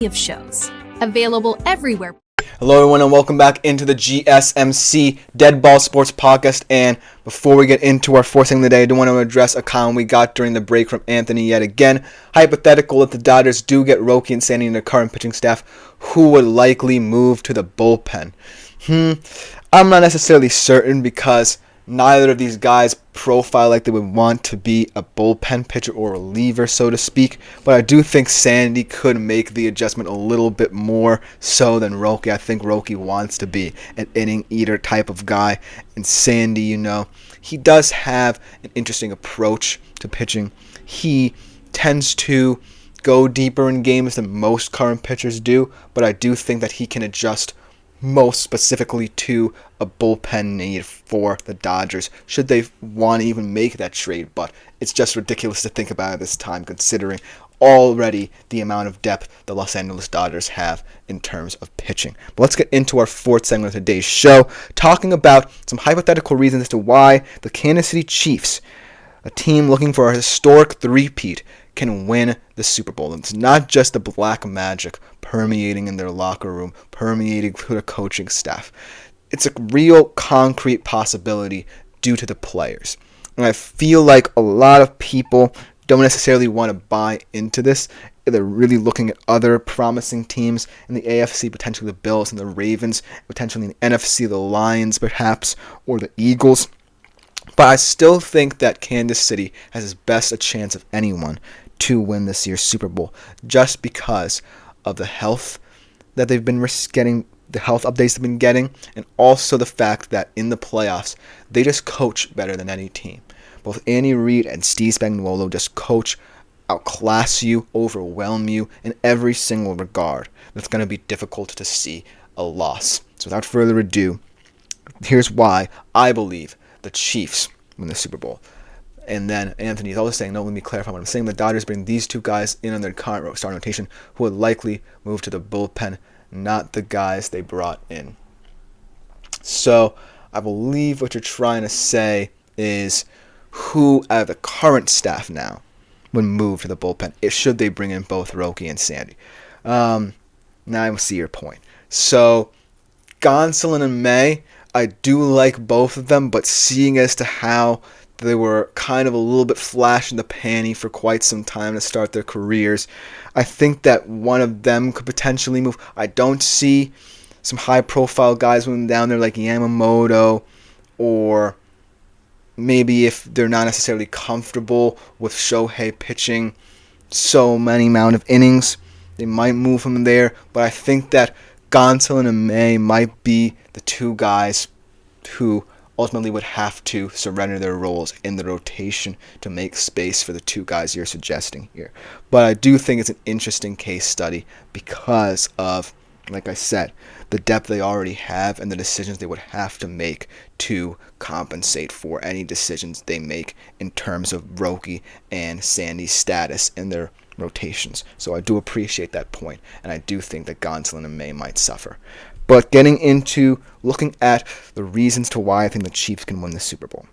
of shows. Available everywhere. Hello everyone and welcome back into the GSMC Dead Ball Sports Podcast. And before we get into our fourth thing of the day, I do want to address a comment we got during the break from Anthony yet again. Hypothetical if the Dodgers do get Roki and Sandy in their current pitching staff, who would likely move to the bullpen? I'm not necessarily certain because neither of these guys profile like they would want to be a bullpen pitcher or a reliever, so to speak. But I do think Sandy could make the adjustment a little bit more so than Roki. I think Roki wants to be an inning eater type of guy. And Sandy, he does have an interesting approach to pitching. He tends to go deeper in games than most current pitchers do. But I do think that he can adjust most specifically to a bullpen need for the Dodgers, should they want to even make that trade. But it's just ridiculous to think about at this time, considering already the amount of depth the Los Angeles Dodgers have in terms of pitching. But let's get into our fourth segment of today's show, talking about some hypothetical reasons as to why the Kansas City Chiefs, a team looking for a historic three-peat, can win the Super Bowl. It's not just the black magic permeating in their locker room, permeating through the coaching staff. It's a real concrete possibility due to the players. And I feel like a lot of people don't necessarily want to buy into this. They're really looking at other promising teams in the AFC, potentially the Bills and the Ravens, potentially in the NFC, the Lions perhaps, or the Eagles. But I still think that Kansas City has as best a chance of anyone to win this year's Super Bowl, just because of the health that they've been getting, the health updates they've been getting, and also the fact that in the playoffs, they just coach better than any team. Both Andy Reid and Steve Spagnuolo just coach, outclass you, overwhelm you in every single regard. That's going to be difficult to see a loss. So without further ado, here's why I believe the Chiefs win the Super Bowl. And then Anthony is always saying, no, let me clarify what I'm saying. The Dodgers bring these two guys in on their current starting rotation who would likely move to the bullpen, not the guys they brought in. So I believe what you're trying to say is who out of the current staff now would move to the bullpen should they bring in both Roki and Sandy. Now I see your point. So Gonsolin and May, I do like both of them, but seeing as to how they were kind of a little bit flash in the panty for quite some time to start their careers, I think that one of them could potentially move. I don't see some high-profile guys moving down there like Yamamoto, or maybe if they're not necessarily comfortable with Shohei pitching so many amount of innings, they might move him there. But I think that Gonsolin and May might be the two guys who ultimately would have to surrender their roles in the rotation to make space for the two guys you're suggesting here. But I do think it's an interesting case study because of, like I said, the depth they already have and the decisions they would have to make to compensate for any decisions they make in terms of Roki and Sandy's status in their rotations. So I do appreciate that point, and I do think that Gonsolin and May might suffer. But getting into looking at the reasons to why I think the Chiefs can win the Super Bowl.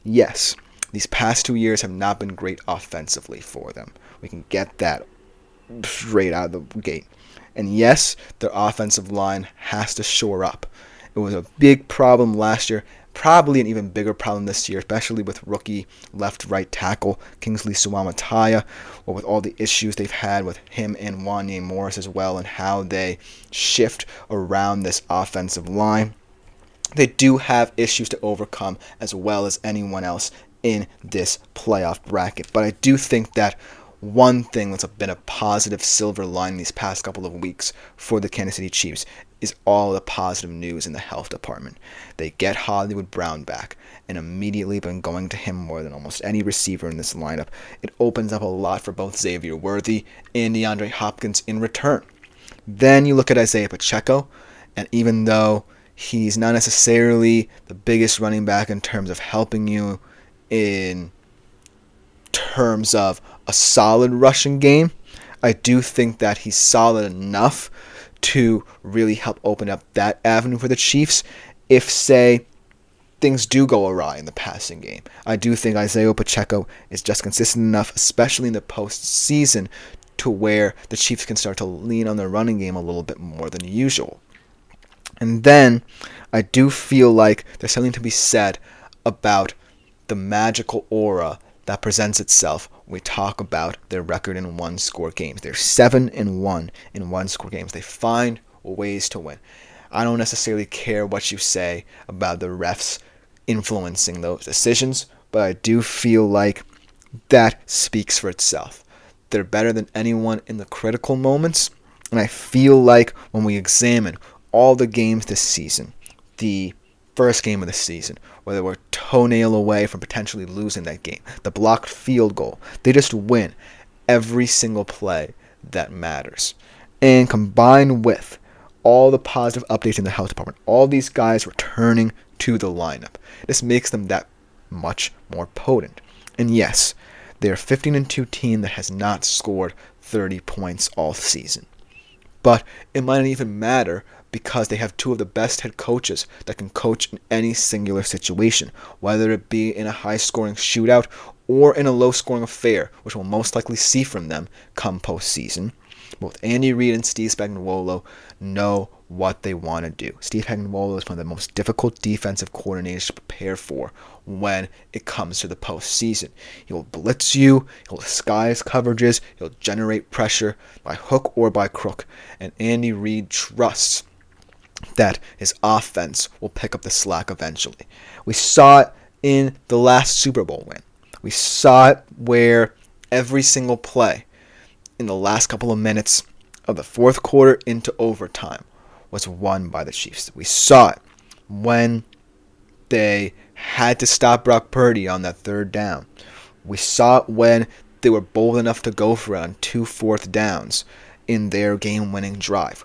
Yes, these past 2 years have not been great offensively for them. We can get that straight out of the gate. And yes, their offensive line has to shore up. It was a big problem last year, probably an even bigger problem this year, especially with rookie left-right tackle Kingsley Suamataya, or with all the issues they've had with him and Wanye Morris as well, and how they shift around this offensive line. They do have issues to overcome as well as anyone else in this playoff bracket. But I do think that one thing that's been a positive silver line these past couple of weeks for the Kansas City Chiefs is all the positive news in the health department. They get Hollywood Brown back and immediately been going to him more than almost any receiver in this lineup. It opens up a lot for both Xavier Worthy and DeAndre Hopkins in return. Then you look at Isaiah Pacheco, and even though he's not necessarily the biggest running back in terms of helping you in terms of a solid rushing game, I do think that he's solid enough to really help open up that avenue for the Chiefs if, say, things do go awry in the passing game. I do think Isaiah Pacheco is just consistent enough, especially in the postseason, to where the Chiefs can start to lean on their running game a little bit more than usual. And then I do feel like there's something to be said about the magical aura that presents itself when we talk about their record in one-score games. They're 7-1 in one-score games. They find ways to win. I don't necessarily care what you say about the refs influencing those decisions, but I do feel like that speaks for itself. They're better than anyone in the critical moments, and I feel like when we examine all the games this season, the first game of the season, where they were toenail away from potentially losing that game, the blocked field goal, they just win every single play that matters. And combined with all the positive updates in the health department, all these guys returning to the lineup, this makes them that much more potent. And yes, they're a 15-2 team that has not scored 30 points all season. But it might not even matter because they have two of the best head coaches that can coach in any singular situation, whether it be in a high-scoring shootout or in a low-scoring affair, which we'll most likely see from them come postseason. Both Andy Reid and Steve Spagnuolo know what they want to do. Steve Spagnuolo is one of the most difficult defensive coordinators to prepare for when it comes to the postseason. He'll blitz you, he'll disguise coverages, he'll generate pressure by hook or by crook, and Andy Reid trusts that his offense will pick up the slack eventually. We saw it in the last Super Bowl win. We saw it where every single play in the last couple of minutes of the fourth quarter into overtime was won by the Chiefs. We saw it when they had to stop Brock Purdy on that third down. We saw it when they were bold enough to go for it on 2 fourth downs in their game-winning drive.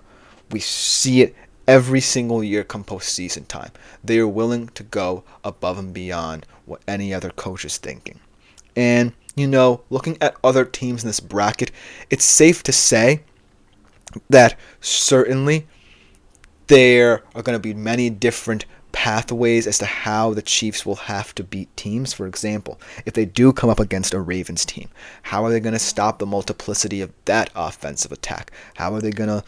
We see it every single year come postseason time. They are willing to go above and beyond what any other coach is thinking. And, looking at other teams in this bracket, it's safe to say that certainly there are going to be many different pathways as to how the Chiefs will have to beat teams. For example, if they do come up against a Ravens team, how are they going to stop the multiplicity of that offensive attack? How are they going to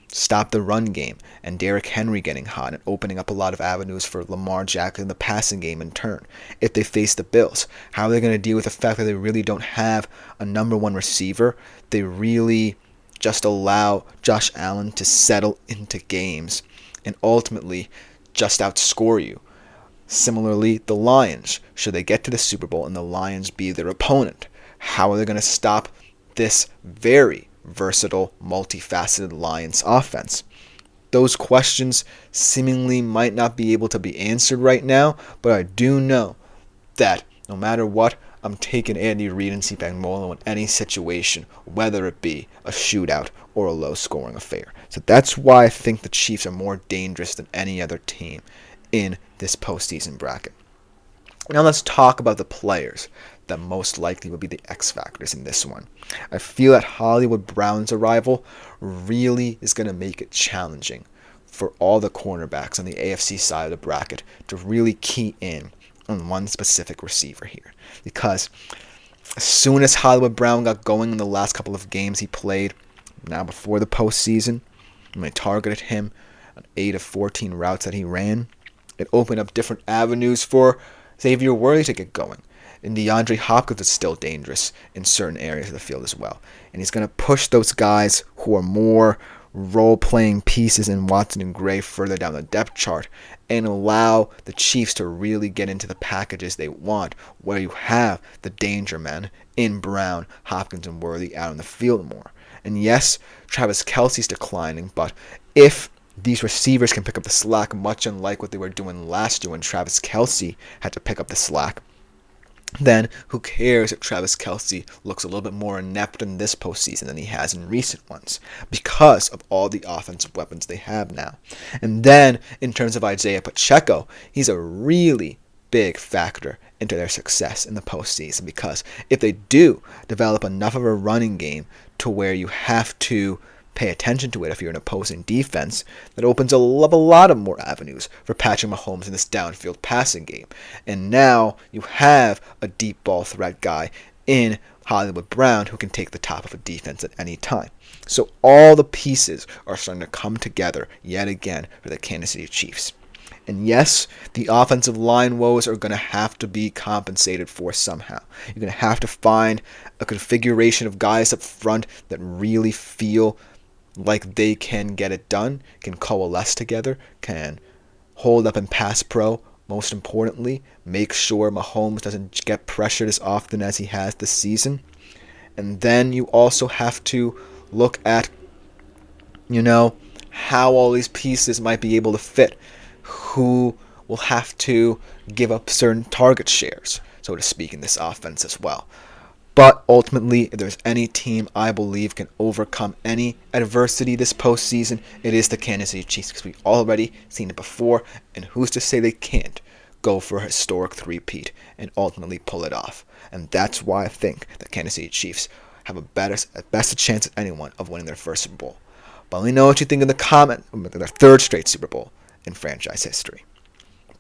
stop the run game and Derrick Henry getting hot and opening up a lot of avenues for Lamar Jackson in the passing game in turn? If they face the Bills, how are they going to deal with the fact that they really don't have a number one receiver? They really just allow Josh Allen to settle into games and ultimately just outscore you. Similarly, the Lions, should they get to the Super Bowl and the Lions be their opponent, how are they going to stop this very versatile, multifaceted Lions offense? Those questions seemingly might not be able to be answered right now, but I do know that no matter what, I'm taking Andy Reid and Steve Spagnuolo in any situation, whether it be a shootout or a low-scoring affair. So that's why I think the Chiefs are more dangerous than any other team in this postseason bracket. Now let's talk about the players that most likely would be the X factors in this one. I feel that Hollywood Brown's arrival really is going to make it challenging for all the cornerbacks on the AFC side of the bracket to really key in on one specific receiver here. Because as soon as Hollywood Brown got going in the last couple of games he played, now before the postseason, when they targeted him on 8 of 14 routes that he ran, it opened up different avenues for Xavier Worthy to get going. And DeAndre Hopkins is still dangerous in certain areas of the field as well. And he's going to push those guys who are more role-playing pieces in Watson and Gray further down the depth chart and allow the Chiefs to really get into the packages they want, where you have the danger men in Brown, Hopkins, and Worthy out on the field more. And yes, Travis Kelce's declining, but if these receivers can pick up the slack, much unlike what they were doing last year when Travis Kelce had to pick up the slack, then who cares if Travis Kelce looks a little bit more inept in this postseason than he has in recent ones, because of all the offensive weapons they have now. And then, in terms of Isaiah Pacheco, he's a really big factor into their success in the postseason, because if they do develop enough of a running game to where you have to pay attention to it if you're an opposing defense, that opens a lot of more avenues for Patrick Mahomes in this downfield passing game. And now you have a deep ball threat guy in Hollywood Brown, who can take the top of a defense at any time. So all the pieces are starting to come together yet again for the Kansas City Chiefs. And yes, the offensive line woes are going to have to be compensated for somehow. You're going to have to find a configuration of guys up front that really feel like they can get it done, can coalesce together, can hold up in pass pro. Most importantly, make sure Mahomes doesn't get pressured as often as he has this season. And then you also have to look at, how all these pieces might be able to fit. Who will have to give up certain target shares, so to speak, in this offense as well. But ultimately, if there's any team I believe can overcome any adversity this postseason, it is the Kansas City Chiefs, because we've already seen it before, and who's to say they can't go for a historic three-peat and ultimately pull it off. And that's why I think the Kansas City Chiefs have best chance of anyone of winning their first Super Bowl. But let me know what you think in the comment, their third straight Super Bowl in franchise history.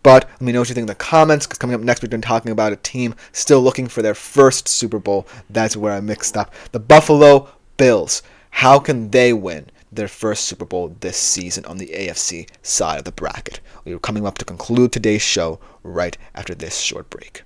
But let me know what you think in the comments, because coming up next, we're going to be talking about a team still looking for their first Super Bowl. That's where I mixed up. The Buffalo Bills. How can they win their first Super Bowl this season on the AFC side of the bracket? We are coming up to conclude today's show right after this short break.